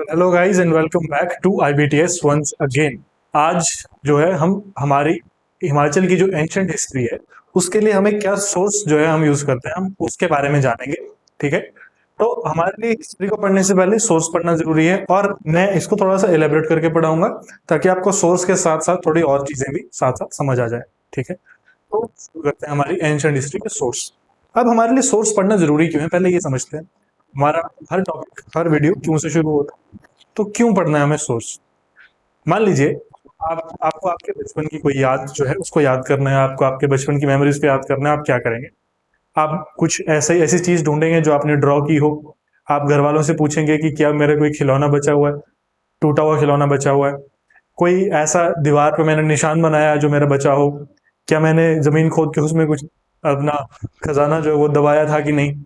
Hello guys and welcome back to IBTS once again. आज जो है हम हमारी हिमाचल की जो एंशंट हिस्ट्री है उसके लिए हमें क्या सोर्स जो है हम यूज करते हैं, हम उसके बारे में जानेंगे। ठीक है, तो हमारे लिए हिस्ट्री को पढ़ने से पहले सोर्स पढ़ना जरूरी है और मैं इसको थोड़ा सा एलेबरेट करके पढ़ाऊंगा ताकि आपको सोर्स के साथ साथ थोड़ी और चीजें भी साथ साथ समझ आ जाए। ठीक है, तो शुरू करते हैं हमारी एंशंट हिस्ट्री के सोर्स। अब हमारे लिए सोर्स पढ़ना जरूरी क्यों है, पहले ये समझते हैं। हमारा हर टॉपिक हर वीडियो क्यों से शुरू होता है, तो क्यों पढ़ना है हमें सोर्स। मान लीजिए आपको आपके बचपन की कोई याद जो है उसको याद करना है, आपको आपके बचपन की मेमोरीज को याद करना है। आप क्या करेंगे, आप कुछ ऐसे ऐसी चीज ढूंढेंगे जो आपने ड्रॉ की हो। आप घर वालों से पूछेंगे कि क्या मेरा कोई खिलौना बचा हुआ है, टूटा हुआ खिलौना बचा हुआ है। कोई ऐसा दीवार पे मैंने निशान बनाया जो मेरा बचा हो। क्या मैंने जमीन खोद के उसमें कुछ अपना खजाना जो है वो दबाया था कि नहीं।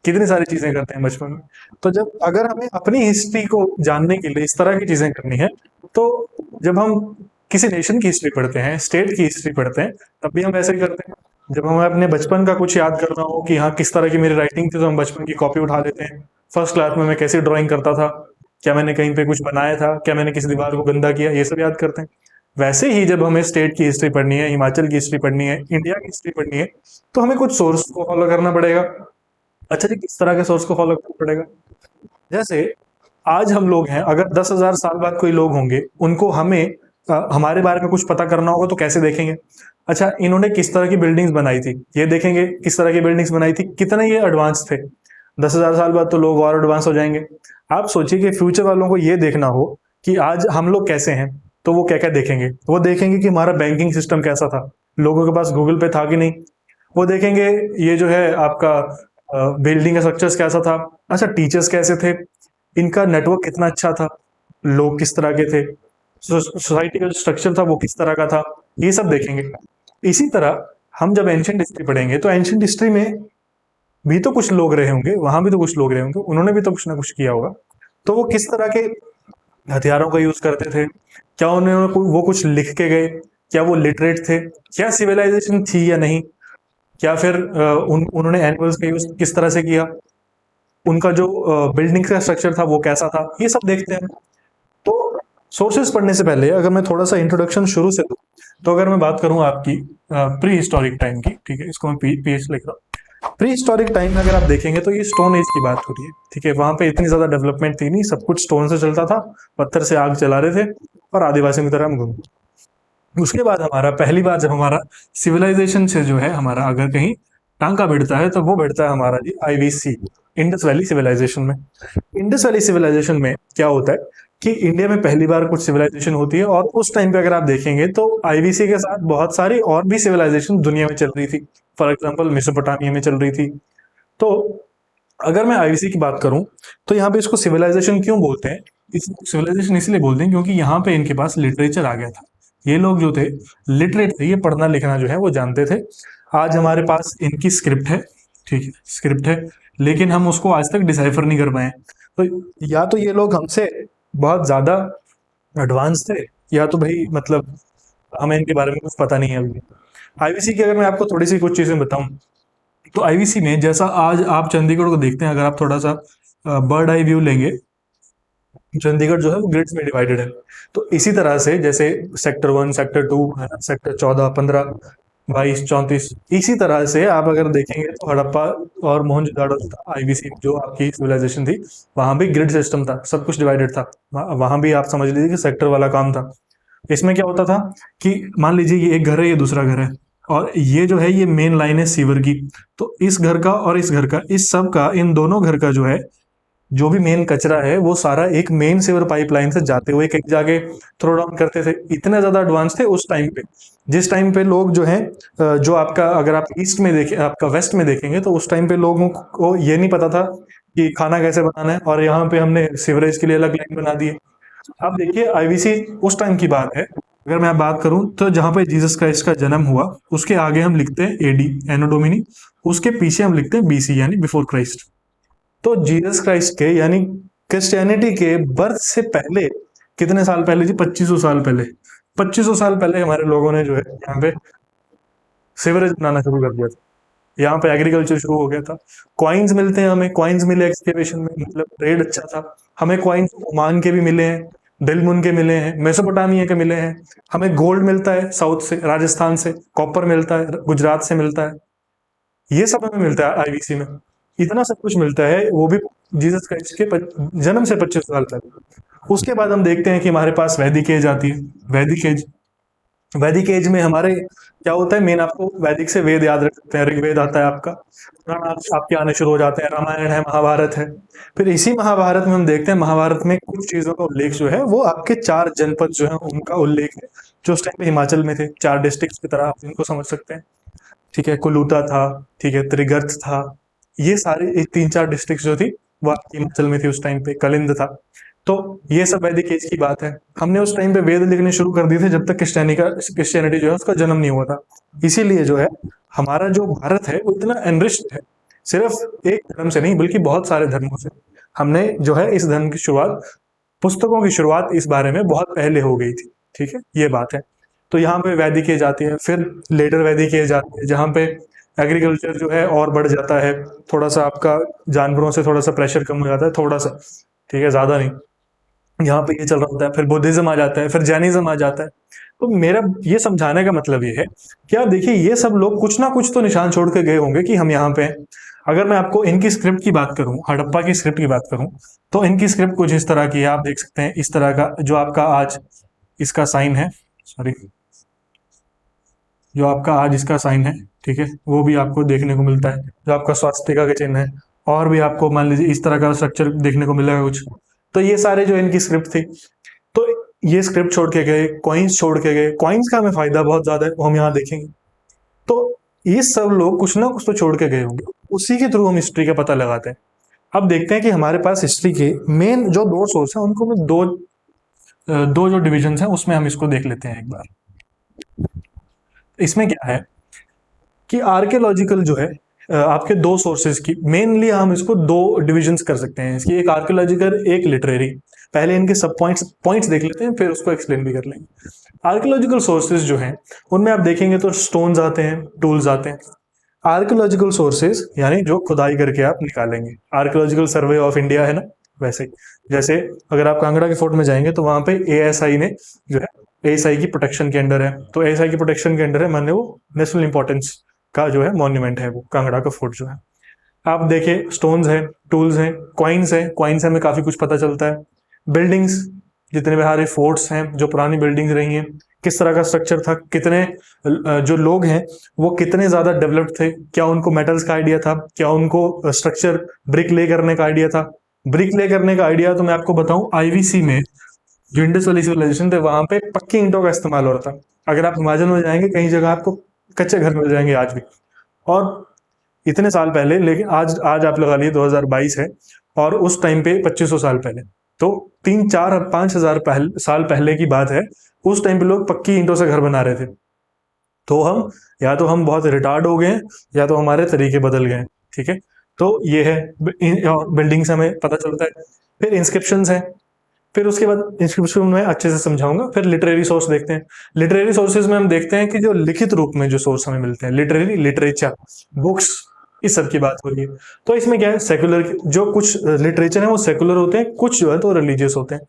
कितनी सारी चीजें करते हैं बचपन में। तो जब अगर हमें अपनी हिस्ट्री को जानने के लिए इस तरह की चीजें करनी है, तो जब हम किसी नेशन की हिस्ट्री पढ़ते हैं, स्टेट की हिस्ट्री पढ़ते हैं, तब भी हम वैसे ही करते हैं। जब हमें अपने बचपन का कुछ याद करना हो कि हाँ किस तरह की मेरी राइटिंग थी, तो हम बचपन की कॉपी उठा लेते हैं। फर्स्ट क्लास में मैं कैसी ड्राइंग करता था, क्या मैंने कहीं पे कुछ बनाया था, क्या मैंने किसी दीवार को गंदा किया, ये सब याद करते हैं। वैसे ही जब हमें स्टेट की हिस्ट्री पढ़नी है, हिमाचल की हिस्ट्री पढ़नी है, इंडिया की हिस्ट्री पढ़नी है, तो हमें कुछ सोर्स को फॉलो करना पड़ेगा। अच्छा जी, किस तरह के सोर्स को फॉलो करना पड़ेगा। जैसे आज हम लोग हैं, अगर 10,000 साल बाद कोई लोग होंगे, उनको हमें हमारे बारे में कुछ पता करना होगा तो कैसे देखेंगे। अच्छा, इन्होंने किस तरह की बिल्डिंग्स बनाई थी, ये देखेंगे किस तरह की बिल्डिंग्स बनाई थी, कितने ये एडवांस थे। 10,000 साल बाद तो लोग और एडवांस हो जाएंगे। आप सोचिए कि फ्यूचर वालों को ये देखना हो कि आज हम लोग कैसे हैं, तो वो क्या क्या देखेंगे। वो देखेंगे कि हमारा बैंकिंग सिस्टम कैसा था, लोगों के पास गूगल पे था कि नहीं। वो देखेंगे ये जो है आपका बिल्डिंग का स्ट्रक्चर्स कैसा था। अच्छा, टीचर्स कैसे थे, इनका नेटवर्क कितना अच्छा था, लोग किस तरह के थे, सोसाइटी का जो स्ट्रक्चर था वो किस तरह का था, ये सब देखेंगे। इसी तरह हम जब एंशियंट हिस्ट्री पढ़ेंगे तो एंशियंट हिस्ट्री में भी तो कुछ लोग रहे होंगे, वहां भी तो कुछ लोग रहे होंगे, उन्होंने भी तो कुछ ना कुछ किया होगा। तो वो किस तरह के हथियारों का यूज करते थे, क्या उन्होंने वो कुछ लिख के गए, क्या वो लिटरेट थे, क्या सिविलाइजेशन थी या नहीं, क्या फिर उन्होंने एनिमल्स का यूज किस तरह से किया, उनका जो बिल्डिंग का स्ट्रक्चर था वो कैसा था, ये सब देखते हैं। तो सोर्सेस पढ़ने से पहले अगर मैं थोड़ा सा इंट्रोडक्शन शुरू से दूं, तो अगर मैं बात करूं आपकी प्री हिस्टोरिक टाइम की, ठीक है, इसको मैं पीएच लिख रहा हूँ। प्री हिस्टोरिक टाइम में अगर आप देखेंगे तो ये स्टोन एज की बात हो रही है। ठीक है, वहां पे इतनी ज्यादा डेवलपमेंट थी नहीं, सब कुछ स्टोन से चलता था, पत्थर से आग जला रहे थे और आदिवासियों की तरह हम घूम। उसके बाद हमारा पहली बार जब हमारा सिविलाइजेशन से जो है हमारा अगर कहीं टांका भिड़ता है, तो वो भिड़ता है हमारा जी IVC, इंडस वैली सिविलाइजेशन में। इंडस वैली सिविलाइजेशन में क्या होता है कि इंडिया में पहली बार कुछ सिविलाइजेशन होती है, और उस टाइम पे अगर आप देखेंगे तो IVC के साथ बहुत सारी और भी सिविलाइजेशन दुनिया में चल रही थी। फॉर एग्जाम्पल मेसोपोटामिया में चल रही थी। तो अगर मैं IVC की बात करूं, तो यहाँ पे इसको सिविलाइजेशन क्यों बोलते हैं, इस सिविलाइजेशन इसलिए बोलते हैं क्योंकि यहाँ पे इनके पास लिटरेचर आ गया था। ये लोग जो थे लिटरेट थे, ये पढ़ना लिखना जो है वो जानते थे। आज हमारे पास इनकी स्क्रिप्ट है, ठीक है, स्क्रिप्ट है, लेकिन हम उसको आज तक डिसाइफर नहीं कर पाए। तो या तो ये लोग हमसे बहुत ज्यादा एडवांस थे, या तो भाई मतलब हमें इनके बारे में कुछ पता नहीं है अभी। IVC की अगर मैं आपको थोड़ी सी कुछ चीजें बताऊं, तो IVC में जैसा आज आप चंडीगढ़ को देखते हैं, अगर आप थोड़ा सा बर्ड आई व्यू लेंगे, चंडीगढ़ जो है वो ग्रिड्स में डिवाइडेड है। तो इसी तरह से जैसे सेक्टर 1, सेक्टर 2 है ना, सेक्टर 14, 15, 22, 34, इसी तरह से आप अगर देखेंगे तो हड़प्पा और मोहनजोदाड़ो IVC जो आपकी सिविलाइजेशन थी, वहां भी ग्रिड सिस्टम था, सब कुछ डिवाइडेड था। वहां भी आप समझ लीजिए कि सेक्टर वाला काम था। इसमें क्या होता था कि मान लीजिए ये एक घर है, ये दूसरा घर है, और ये जो है ये मेन लाइन है सीवर की। तो इस घर का और इस घर का, इस सब का, इन दोनों घर का जो है जो भी मेन कचरा है वो सारा एक मेन सीवर पाइपलाइन से जाते हुए कहीं जाके थ्रो डाउन करते थे। इतने ज्यादा एडवांस थे उस टाइम पे। जिस टाइम पे लोग जो है जो आपका अगर आप ईस्ट में देखें, आपका वेस्ट में देखेंगे, तो उस टाइम पे लोगों को ये नहीं पता था कि खाना कैसे बनाना है, और यहाँ पे हमने सीवरेज के लिए अलग लाइन बना दी है। अब देखिए IVC उस टाइम की बात है। अगर मैं बात करूं तो जहां पे जीसस क्राइस्ट का जन्म हुआ, उसके आगे हम लिखते हैं AD, एनो डोमिनी। उसके पीछे हम लिखते हैं BC, यानी बिफोर क्राइस्ट। तो जीसस क्राइस्ट के यानी क्रिश्चियनिटी के बर्थ से पहले कितने साल पहले जी, 2500 साल पहले। 2500 साल पहले हमारे लोगों ने जो है यहाँ पे सीवरेज बनाना शुरू कर दिया था। यहाँ पे एग्रीकल्चर शुरू हो गया था। कॉइन्स मिलते हैं हमें, कॉइन्स मिले एक्सकेवेशन में, मतलब ट्रेड अच्छा था। हमें कॉइन्स ओमान के भी मिले हैं, दिलमुन के मिले हैं, मेसोपोटामिया के मिले हैं। हमें गोल्ड मिलता है साउथ से, राजस्थान से, कॉपर मिलता है गुजरात से मिलता है। ये सब हमें मिलता है आईवीसी में। इतना सब कुछ मिलता है, वो भी जीसस क्राइस्ट के जन्म से 25 साल पहले। उसके बाद हम देखते हैं कि हमारे पास वैदिक एज आती है। वैदिक एज, वैदिक एज में हमारे क्या होता है, मेन आपको वैदिक से वेद याद रख सकते हैं। ऋग्वेद आता है आपका, पुराण आपके आने शुरू हो जाते हैं, रामायण है, महाभारत है। फिर इसी महाभारत में हम देखते हैं, महाभारत में कुछ चीजों का उल्लेख जो है वो आपके 4 जनपद जो है उनका उल्लेख है, जो उस टाइम पे हिमाचल में थे। 4 डिस्ट्रिक्ट की तरह आप इनको समझ सकते हैं। ठीक है, कुलूता था, ठीक है, त्रिगर्त था। ये सारे 3-4 डिस्ट्रिक्ट जो थी वो आपकी हिमाचल में थी उस टाइम पे। कलिंद था। तो ये सब वैदिक एज की बात है। हमने उस टाइम पे वेद लिखने शुरू कर दिए थे जब तक क्रिश्चियनिटी जो है उसका जन्म नहीं हुआ था। इसीलिए जो है हमारा जो भारत है वो इतना एनरिच्ड है, सिर्फ एक धर्म से नहीं बल्कि बहुत सारे धर्मों से। हमने जो है इस धर्म की शुरुआत, पुस्तकों की शुरुआत इस बारे में बहुत पहले हो गई थी। ठीक है, ये बात है। तो यहाँ पे वैदिक एज आती है, फिर लेटर वैदिक एज आती है जहाँ पे एग्रीकल्चर जो है और बढ़ जाता है। थोड़ा सा आपका जानवरों से थोड़ा सा प्रेशर कम हो जाता है, थोड़ा सा, ठीक है, ज्यादा नहीं। यहाँ पे ये चल रहा होता है, फिर बुद्धिज्म आ जाता है, फिर जैनिज्म आ जाता है। तो मेरा ये समझाने का मतलब ये है कि आप देखिए ये सब लोग कुछ ना कुछ तो निशान छोड़ के गए होंगे कि हम यहाँ पे हैं। अगर मैं आपको इनकी स्क्रिप्ट की बात करूं, हड़प्पा की स्क्रिप्ट की बात करूं, तो इनकी स्क्रिप्ट कुछ इस तरह की है। आप देख सकते हैं इस तरह का जो आपका आज इसका साइन है, सॉरी, जो आपका आज इसका साइन है, ठीक है, वो भी आपको देखने को मिलता है। जो आपका स्वास्तिका का चिन्ह है, और भी आपको मान लीजिए इस तरह का स्ट्रक्चर देखने को मिलेगा कुछ। तो ये सारे जो इनकी स्क्रिप्ट थी, तो ये स्क्रिप्ट छोड़ के गए, कॉइन्स छोड़ के गए। कॉइन्स का हमें फायदा बहुत ज्यादा है, वो हम यहाँ देखेंगे। तो ये सब लोग कुछ ना कुछ तो छोड़ के गए होंगे, उसी के थ्रू हम हिस्ट्री का पता लगाते हैं। अब देखते हैं कि हमारे पास हिस्ट्री के मेन जो 2 सोर्स हैं उनको मैं दो जो डिविजन हैं उसमें हम इसको देख लेते हैं एक बार। इसमें क्या है कि आर्कियोलॉजिकल जो है आपके 2 सोर्सेज की, मेनली हम इसको 2 डिविजन्स कर सकते हैं इसकी, एक आर्कियोलॉजिकल, एक लिटरेरी। पहले इनके सब पॉइंट्स देख लेते हैं, फिर उसको एक्सप्लेन भी कर लेंगे। आर्कियोलॉजिकल सोर्सेज जो हैं उनमें आप देखेंगे तो स्टोन्स आते हैं, टूल्स आते हैं। आर्कियोलॉजिकल सोर्सेज यानी जो खुदाई करके आप निकालेंगे, आर्कियोलॉजिकल सर्वे ऑफ इंडिया है ना, वैसे ही। जैसे अगर आप कांगड़ा के फोर्ट में जाएंगे तो वहां पे एएसआई ने जो है, एएसआई की प्रोटेक्शन के अंडर है, तो एएसआई की प्रोटेक्शन के अंडर है, माने वो नेशनल इंपॉर्टेंस का जो है मॉन्यूमेंट है वो कांगड़ा का फोर्ट जो है। आप देखिए स्टोन्स हैं, टूल्स हैं, कॉइन्स हैं, कॉइन्स से हमें काफी कुछ पता चलता है। बिल्डिंग्स, जितने भी सारे फोर्ट्स हैं, जो पुरानी बिल्डिंग्स रही हैं, किस तरह का स्ट्रक्चर था, कितने जो लोग हैं वो कितने ज्यादा डेवलप्ड थे, क्या उनको मेटल्स का आइडिया था, क्या उनको स्ट्रक्चर ब्रिक ले करने का आइडिया था। ब्रिक ले करने का आइडिया तो मैं आपको बताऊं, आईवीसी में जो इंडस वैली सिविलाइजेशन थे वहां पे पक्की ईंटों का इस्तेमाल हो रहा था। अगर आप हिमाचल में जाएंगे कई जगह आपको कच्चे घर मिल जाएंगे आज भी, और इतने साल पहले, लेकिन आज आज आप लगा लिए 2022 है, और उस टाइम पे 2500 साल पहले, तो 3-4-5 हजार साल पहले की बात है। उस टाइम पे लोग पक्की ईंटों से घर बना रहे थे। तो हम, या तो हम बहुत रिटार्ड हो गए हैं या तो हमारे तरीके बदल गए हैं। ठीक है, तो ये है बिल्डिंग से हमें पता चलता है। फिर इंस्क्रिप्शंस हैं, फिर उसके बाद इंस्क्रिप्शन में अच्छे से समझाऊंगा। फिर लिटरेरी सोर्स देखते हैं। लिटरेरी सोर्सेज में हम देखते हैं कि जो लिखित रूप में जो सोर्स हमें मिलते हैं, लिटरेरी, लिटरेचर, बुक्स, इस सब की बात हो रही है। तो इसमें क्या है, सेकुलर, जो कुछ लिटरेचर है वो सेकुलर होते हैं, कुछ जो है तो रिलीजियस होते हैं।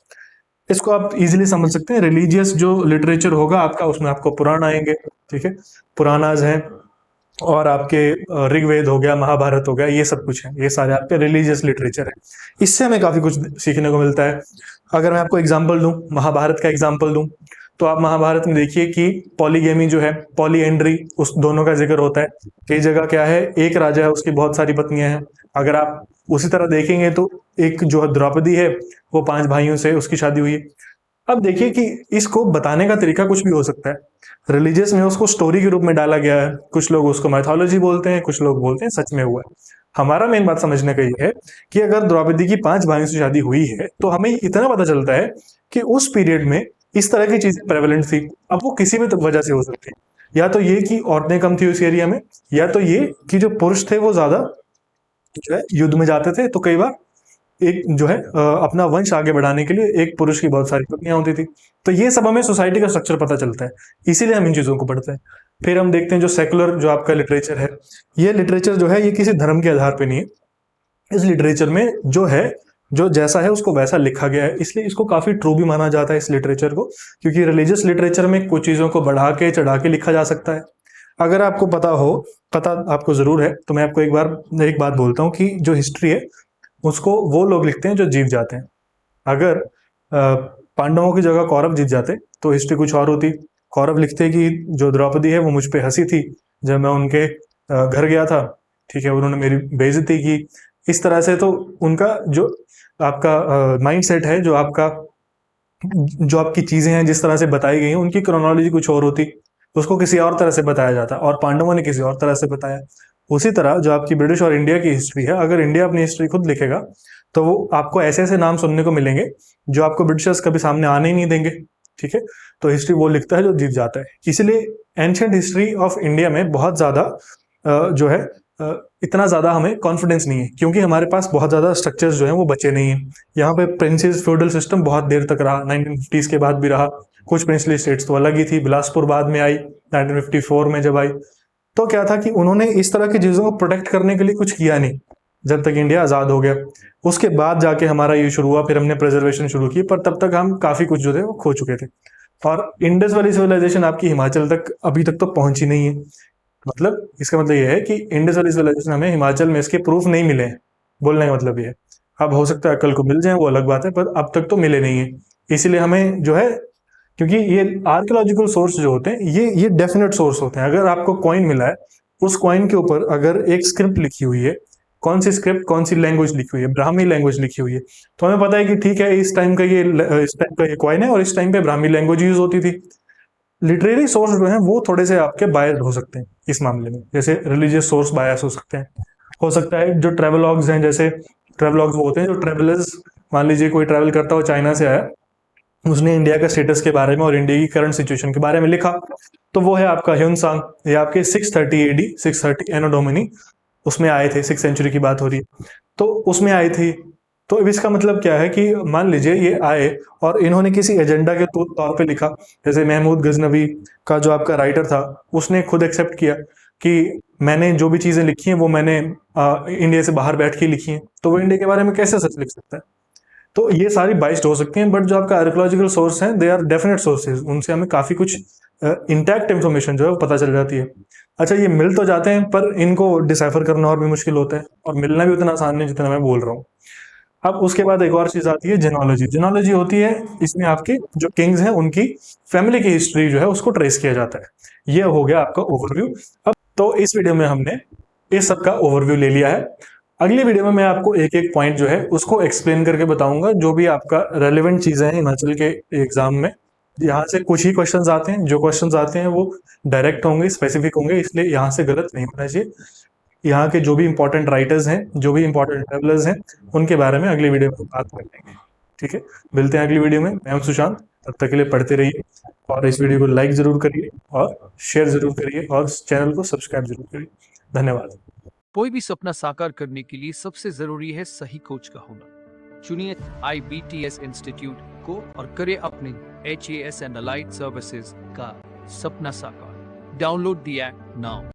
इसको आप इजीली समझ सकते हैं। रिलीजियस जो लिटरेचर होगा आपका, उसमें आपको पुराण आएंगे, ठीक है, पुराणाज हैं, और आपके ऋग्वेद हो गया, महाभारत हो गया, ये सब कुछ है, ये सारे आपके रिलीजियस लिटरेचर है। इससे हमें काफी कुछ सीखने को मिलता है। अगर मैं आपको एग्जांपल दूं, महाभारत का एग्जांपल दूं, तो आप महाभारत में देखिए कि पॉलीगेमी जो है, पॉलीएंड्री, उस दोनों का जिक्र होता है। कई जगह क्या है, एक राजा है उसकी बहुत सारी पत्नियां हैं। अगर आप उसी तरह देखेंगे तो एक जो है द्रौपदी है, वो 5 भाइयों से उसकी शादी हुई है। अब देखिए कि इसको बताने का तरीका कुछ भी हो सकता है। रिलीजियस में उसको स्टोरी के रूप में डाला गया है, कुछ लोग उसको मैथोलॉजी बोलते हैं, कुछ लोग बोलते हैं सच में हुआ है। हमारा मेन बात समझने का ये है कि अगर द्रौपदी की 5 भाइयों से शादी हुई है तो हमें इतना पता चलता है कि उस पीरियड में इस तरह की चीजें प्रेवलेंट थी। अब वो किसी भी वजह से हो सकती है, या तो ये कि औरतें कम थी उस एरिया में, या तो ये कि जो पुरुष थे वो ज्यादा जो है युद्ध में जाते थे, तो कई बार एक जो है अपना वंश आगे बढ़ाने के लिए एक पुरुष की बहुत सारी पत्नियां होती थी। तो ये सब हमें सोसाइटी का स्ट्रक्चर पता चलता है, इसीलिए हम इन चीजों को पढ़ते हैं। फिर हम देखते हैं जो सेकुलर जो आपका लिटरेचर है, ये लिटरेचर जो है ये किसी धर्म के आधार पे नहीं है। इस लिटरेचर में जो है, जो जैसा है उसको वैसा लिखा गया है, इसलिए इसको काफी ट्रू भी माना जाता है इस लिटरेचर को, क्योंकि रिलीजियस लिटरेचर में कुछ चीजों को बढ़ा के चढ़ा के लिखा जा सकता है। अगर आपको पता आपको जरूर है, तो मैं आपको एक बात बोलता हूँ कि जो हिस्ट्री है उसको वो लोग लिखते हैं जो जीत जाते हैं। अगर पांडवों की जगह कौरव जीत जाते तो हिस्ट्री कुछ और होती। कौरव लिखते कि जो द्रौपदी है वो मुझ पे हंसी थी जब मैं उनके घर गया था, ठीक है, उन्होंने मेरी बेइज्जती की। इस तरह से तो उनका जो आपका माइंड सेट है, जो आपकी चीजें हैं जिस तरह से बताई गई हैं, उनकी क्रोनोलॉजी कुछ और होती, उसको किसी और तरह से बताया जाता, और पांडवों ने किसी और तरह से बताया। उसी तरह जो आपकी ब्रिटिश और इंडिया की हिस्ट्री है, अगर इंडिया अपनी हिस्ट्री खुद लिखेगा तो वो आपको ऐसे ऐसे नाम सुनने को मिलेंगे जो आपको ब्रिटिशर्स कभी सामने आने ही नहीं देंगे, ठीक है। तो हिस्ट्री वो लिखता है जो जीत जाता है। इसलिए एंशिएंट हिस्ट्री ऑफ इंडिया में बहुत ज्यादा जो है इतना ज्यादा हमें कॉन्फिडेंस नहीं है, क्योंकि हमारे पास बहुत ज्यादा स्ट्रक्चर्स जो हैं वो बचे नहीं हैं। यहाँ पे प्रिंसेस फ्यूडल सिस्टम बहुत देर तक रहा, 1950s के बाद भी रहा। कुछ प्रिंसली स्टेट्स तो अलग ही थी, बिलासपुर बाद में आई 1954 में जब आई। तो क्या था कि उन्होंने इस तरह की चीजों को प्रोटेक्ट करने के लिए कुछ किया नहीं जब तक इंडिया आजाद हो गया। उसके बाद जाके हमारा ये शुरू हुआ, फिर हमने प्रिजर्वेशन शुरू की, पर तब तक हम काफी कुछ जो थे वो खो चुके थे। और इंडस वैली सिविलाइजेशन आपकी हिमाचल तक अभी तक तो पहुंची नहीं है। मतलब इसका मतलब ये है कि इंडस वैली सिविलाइजेशन हमें हिमाचल में इसके प्रूफ नहीं मिले हैं, बोलने का मतलब ये है। अब हो सकता है कल को मिल जाए, वो अलग बात है, पर अब तक तो मिले नहीं है। इसीलिए हमें जो है, क्योंकि ये आर्कियोलॉजिकल सोर्स जो होते हैं ये डेफिनेट सोर्स होते हैं। अगर आपको कॉइन मिला है, उस कॉइन के ऊपर अगर एक स्क्रिप्ट लिखी हुई है, कौन सी स्क्रिप्ट, कौन सी लैंग्वेज लिखी हुई है, ब्राह्मी लैंग्वेज लिखी हुई है, तो हमें पता है कि ठीक है इस टाइम का ये कॉइन है और इस टाइम पे ब्राह्मी लैंग्वेज यूज होती थी। लिटरेरी सोर्स जो है वो थोड़े से आपके बायस्ड हो सकते हैं इस मामले में, जैसे रिलीजियस सोर्स बायस हो सकते हैं। हो सकता है जो ट्रेवलॉग्स हैं, जैसे ट्रेवलॉग्स वो होते हैं जो ट्रेवलर्स, मान लीजिए कोई ट्रैवल करता हो, चाइना से आया, उसने इंडिया का स्टेटस के बारे में और इंडिया की करंट सिचुएशन के बारे में लिखा, तो वो है आपका ह्यूनसांग। ये आपके 630 एडी 630 एनो डोमिनी उसमें आए थे, 6th सेंचुरी की बात हो रही है, तो उसमें आए थे। तो अब इसका मतलब क्या है कि मान लीजिए ये आए और इन्होंने किसी एजेंडा के तौर पे लिखा। जैसे महमूद गजनवी का जो आपका राइटर था, उसने खुद एक्सेप्ट किया कि मैंने जो भी चीजें लिखी हैं वो मैंने इंडिया से बाहर बैठ के लिखी हैं, तो वो इंडिया के बारे में कैसे सच लिख सकता है। तो ये सारी बाइस्ड हो सकती हैं, बट जो आपका आर्कियोलॉजिकल सोर्स है दे आर डेफिनेट सोर्सेज, उनसे हमें काफी कुछ इंटैक्ट इंफॉर्मेशन जो है वो पता चल जाती है। अच्छा, ये मिल तो जाते हैं पर इनको डिसाइफर करना और भी मुश्किल होता है, और मिलना भी उतना आसान नहीं जितना मैं बोल रहा हूँ। अब उसके बाद एक और चीज आती है जेनोलॉजी। जेनोलॉजी होती है, इसमें आपके जो किंग्स हैं उनकी फैमिली की हिस्ट्री जो है उसको ट्रेस किया जाता है। ये हो गया आपका ओवरव्यू। अब तो इस वीडियो में हमने इस सब का ओवरव्यू ले लिया है। अगली वीडियो में मैं आपको एक एक पॉइंट जो है उसको एक्सप्लेन करके बताऊंगा, जो भी आपका रेलेवेंट चीजें हैं हिमाचल के एग्जाम में। यहाँ से कुछ ही क्वेश्चंस आते हैं, जो क्वेश्चंस आते हैं वो डायरेक्ट होंगे, स्पेसिफिक होंगे, इसलिए यहाँ से गलत नहीं होना चाहिए। यहाँ के जो भी इंपॉर्टेंट राइटर्स हैं, जो भी इंपॉर्टेंट ट्रेवलर्स हैं, उनके बारे में अगली वीडियो में बात कर लेंगे। ठीक है, मिलते हैं अगली वीडियो में। मैं हूं सुशांत, तब तक के लिए पढ़ते रहिए और इस वीडियो को लाइक जरूर करिए और शेयर जरूर करिए और चैनल को सब्सक्राइब जरूर करिए। धन्यवाद। कोई भी सपना साकार करने के लिए सबसे जरूरी है सही कोच का होना। चुनिए IBTS इंस्टीट्यूट को और करें अपने HAS एंड अलाइड सर्विसेज का सपना साकार। Download the app now.